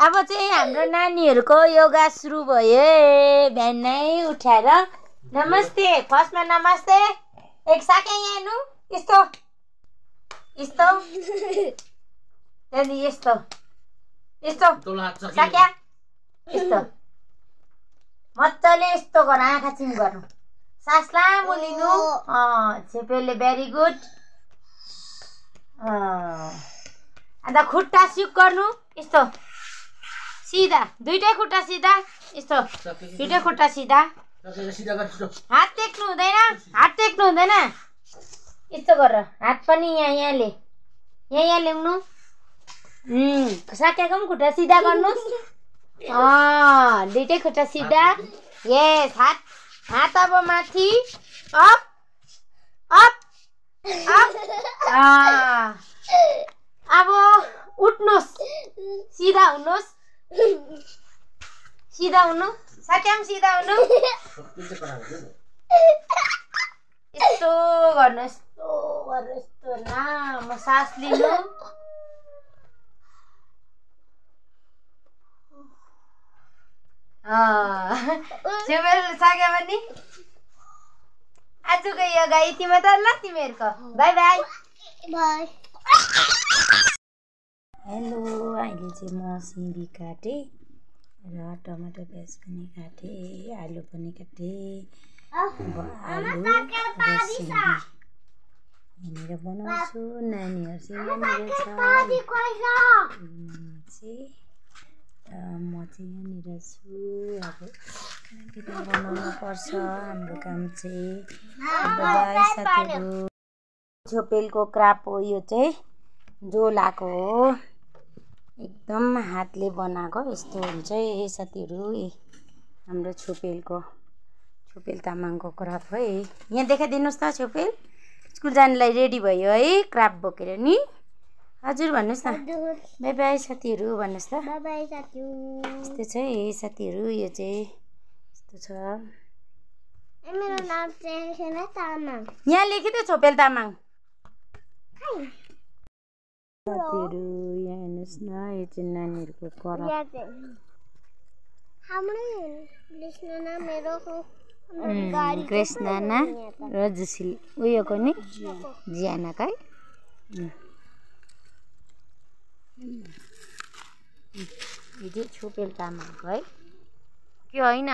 अब चाहिँ हाम्रो नानीहरूको योगा सुरु भयो बिहानै उठाएर नमस्ते फर्स्टमा नमस्ते एक साके यहाँ हेर्नु यस्तो यस्तो त्यहाँदेखि यस्तो यस्तो साक्या यस्तो मजाले यस्तो गर आँखा चिम गर्नु सास लामो लिनु छेपेले भेरी गुड अन्त खुट्टा सिक गर्नु यस्तो सीधा दुईटै खुट्टा सीधा यस्तो दुईटै खुट्टा सीधा हात टेक्नु हुँदैन यस्तो गर हात पनि यहाँले यहाँ ल्याउनु साक्याको पनि खुट्टा सिधा गर्नुहोस् दुईटै खुट्टा सिधा यस हात अब माथि अप अप अप अब उठ्नुहोस् सिधा हुनुहोस् सिधा हुनु साक्या पनि सिधा हुनु यस्तो गर्नु यस्तो लामो सास लिनु साक्या पनि आजको योगा यतिमा त ल तिमीहरूको बाई बाई बाई हेलो अहिले चाहिँ म सिमी काटेँ र टमाटर प्याज पनि काटेँ आलु पनि काटेँ अब आलु र सिमी यहाँनिर बनाउँछु नानीहरू चाहिँ म चाहिँ यहाँनिर छु अब खानापिना बनाउनु पर्छ हाम्रो काम चाहिँ बाई साथीहरू छोपेलको क्राप हो यो चाहिँ झोल आएको हो एकदम हातले बनाएको यस्तो हुन्छ है साथीहरू हाम्रो छोपेल तामाङको क्राप है यहाँ देखाइदिनुहोस् त छोपेल स्कुल जानुलाई रेडी भयो है क्राप बोकेर नि हजुर भन्नुहोस् न बाई बाई साथीहरू भन्नुहोस् त बाई बाई साथीहरू यस्तो छ है साथीहरू यो चाहिँ यस्तो छ मेरो नाम चाहिँ तामाङ यहाँ लेखिदियो छोपेल तामाङ साथीहरू यहाँ हेर्नुहोस् न यो चाहिँ नानीहरूको क्राप कृष्णना र जुसिल उयोको नि जियानाका है यो चाहिँ छोपेल तामाङको है के होइन